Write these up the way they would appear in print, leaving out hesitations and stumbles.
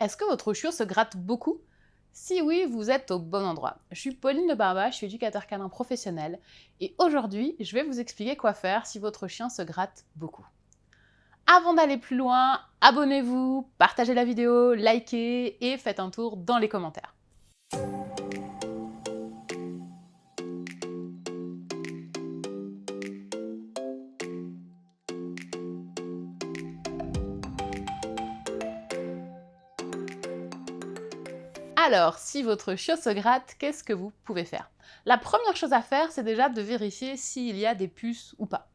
Est-ce que votre chiot se gratte beaucoup? Si oui, vous êtes au bon endroit. Je suis Pauline de Barba, je suis éducateur canin professionnel et aujourd'hui, je vais vous expliquer quoi faire si votre chien se gratte beaucoup. Avant d'aller plus loin, abonnez-vous, partagez la vidéo, likez et faites un tour dans les commentaires. Alors, si votre chiot se gratte, qu'est-ce que vous pouvez faire? La première chose à faire, c'est déjà de vérifier s'il y a des puces ou pas.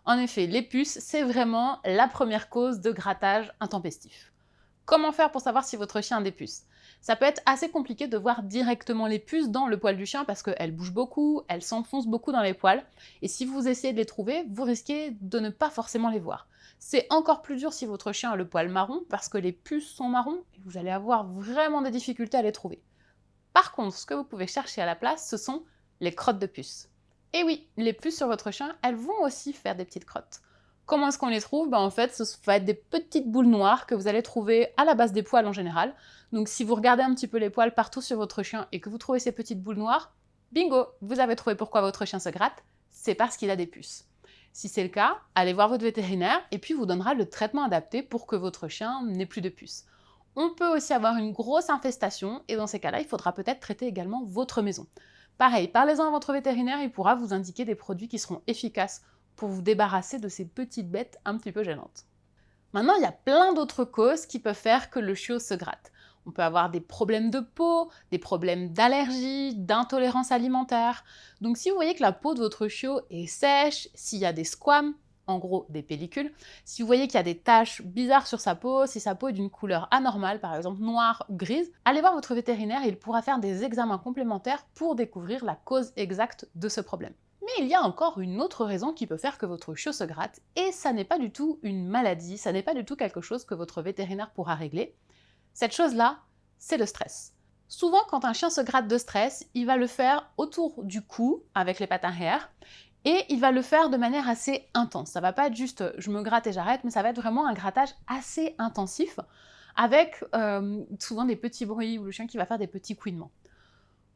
En effet, les puces, c'est vraiment la première cause de grattage intempestif. Comment faire pour savoir si votre chien a des puces? Ça peut être assez compliqué de voir directement les puces dans le poil du chien parce qu'elles bougent beaucoup, elles s'enfoncent beaucoup dans les poils, et si vous essayez de les trouver, vous risquez de ne pas forcément les voir. C'est encore plus dur si votre chien a le poil marron parce que les puces sont marrons et vous allez avoir vraiment des difficultés à les trouver. Par contre, ce que vous pouvez chercher à la place, ce sont les crottes de puces. Et oui, les puces sur votre chien, elles vont aussi faire des petites crottes. Comment est-ce qu'on les trouve? En fait, ce va être des petites boules noires que vous allez trouver à la base des poils en général. Donc si vous regardez un petit peu les poils partout sur votre chien et que vous trouvez ces petites boules noires, bingo, vous avez trouvé pourquoi votre chien se gratte, c'est parce qu'il a des puces. Si c'est le cas, allez voir votre vétérinaire et puis vous donnera le traitement adapté pour que votre chien n'ait plus de puces. On peut aussi avoir une grosse infestation et dans ces cas-là, il faudra peut-être traiter également votre maison. Pareil, parlez-en à votre vétérinaire, il pourra vous indiquer des produits qui seront efficaces pour vous débarrasser de ces petites bêtes un petit peu gênantes. Maintenant, il y a plein d'autres causes qui peuvent faire que le chiot se gratte. On peut avoir des problèmes de peau, des problèmes d'allergie, d'intolérance alimentaire. Donc si vous voyez que la peau de votre chiot est sèche, s'il y a des squames, en gros des pellicules, si vous voyez qu'il y a des taches bizarres sur sa peau, si sa peau est d'une couleur anormale, par exemple noire ou grise, allez voir votre vétérinaire et il pourra faire des examens complémentaires pour découvrir la cause exacte de ce problème. Mais il y a encore une autre raison qui peut faire que votre chiot se gratte, et ça n'est pas du tout une maladie, ça n'est pas du tout quelque chose que votre vétérinaire pourra régler. Cette chose-là, c'est le stress. Souvent, quand un chien se gratte de stress, il va le faire autour du cou, avec les pattes arrière, et il va le faire de manière assez intense. Ça va pas être juste « je me gratte et j'arrête », mais ça va être vraiment un grattage assez intensif, avec souvent des petits bruits, ou le chien qui va faire des petits couinements.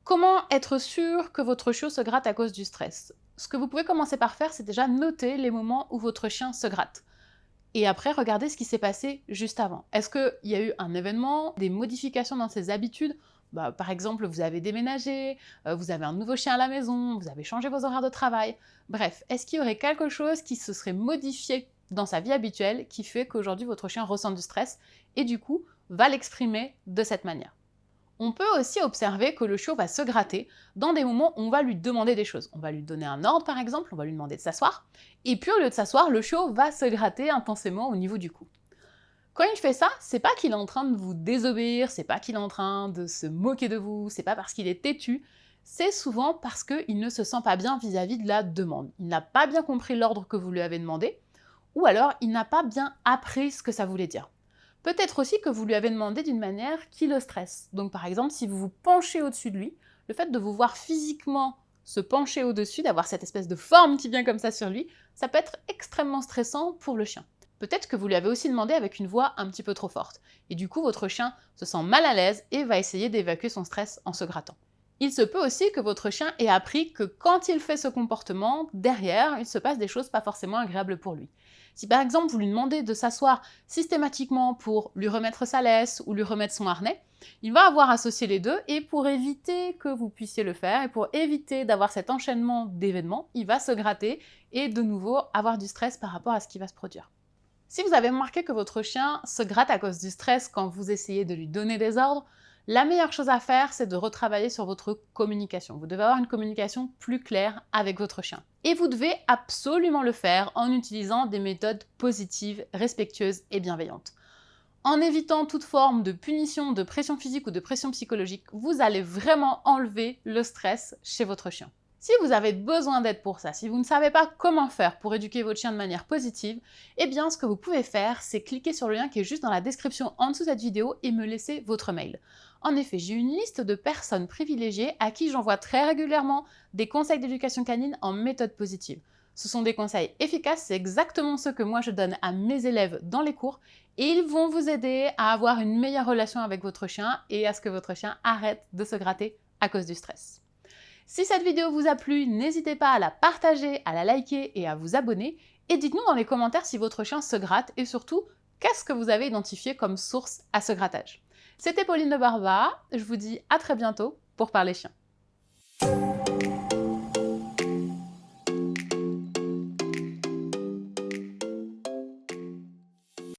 Comment être sûr que votre chiot se gratte à cause du stress? Ce que vous pouvez commencer par faire, c'est déjà noter les moments où votre chien se gratte. Et après, regardez ce qui s'est passé juste avant. Est-ce qu'il y a eu un événement, des modifications dans ses habitudes? Par exemple, vous avez déménagé, vous avez un nouveau chien à la maison, vous avez changé vos horaires de travail. Bref, est-ce qu'il y aurait quelque chose qui se serait modifié dans sa vie habituelle qui fait qu'aujourd'hui votre chien ressent du stress et du coup va l'exprimer de cette manière? On peut aussi observer que le chiot va se gratter dans des moments où on va lui demander des choses. On va lui donner un ordre par exemple, on va lui demander de s'asseoir, et puis au lieu de s'asseoir, le chiot va se gratter intensément au niveau du cou. Quand il fait ça, c'est pas qu'il est en train de vous désobéir, c'est pas qu'il est en train de se moquer de vous, c'est pas parce qu'il est têtu, c'est souvent parce qu'il ne se sent pas bien vis-à-vis de la demande. Il n'a pas bien compris l'ordre que vous lui avez demandé, ou alors il n'a pas bien appris ce que ça voulait dire. Peut-être aussi que vous lui avez demandé d'une manière qui le stresse. Donc par exemple, si vous vous penchez au-dessus de lui, le fait de vous voir physiquement se pencher au-dessus, d'avoir cette espèce de forme qui vient comme ça sur lui, ça peut être extrêmement stressant pour le chien. Peut-être que vous lui avez aussi demandé avec une voix un petit peu trop forte. Et du coup, votre chien se sent mal à l'aise et va essayer d'évacuer son stress en se grattant. Il se peut aussi que votre chien ait appris que quand il fait ce comportement, derrière, il se passe des choses pas forcément agréables pour lui. Si par exemple vous lui demandez de s'asseoir systématiquement pour lui remettre sa laisse ou lui remettre son harnais, il va avoir associé les deux et pour éviter que vous puissiez le faire et pour éviter d'avoir cet enchaînement d'événements, il va se gratter et de nouveau avoir du stress par rapport à ce qui va se produire. Si vous avez remarqué que votre chien se gratte à cause du stress quand vous essayez de lui donner des ordres, la meilleure chose à faire, c'est de retravailler sur votre communication. Vous devez avoir une communication plus claire avec votre chien. Et vous devez absolument le faire en utilisant des méthodes positives, respectueuses et bienveillantes. En évitant toute forme de punition, de pression physique ou de pression psychologique, vous allez vraiment enlever le stress chez votre chien. Si vous avez besoin d'aide pour ça, si vous ne savez pas comment faire pour éduquer votre chien de manière positive, eh bien ce que vous pouvez faire, c'est cliquer sur le lien qui est juste dans la description en dessous de cette vidéo et me laisser votre mail. En effet, j'ai une liste de personnes privilégiées à qui j'envoie très régulièrement des conseils d'éducation canine en méthode positive. Ce sont des conseils efficaces, c'est exactement ce que moi je donne à mes élèves dans les cours Et ils vont vous aider à avoir une meilleure relation avec votre chien et à ce que votre chien arrête de se gratter à cause du stress. Si cette vidéo vous a plu, n'hésitez pas à la partager, à la liker et à vous abonner. Et dites-nous dans les commentaires si votre chien se gratte et surtout, qu'est-ce que vous avez identifié comme source à ce grattage. C'était Pauline de Barba, je vous dis à très bientôt pour parler chien.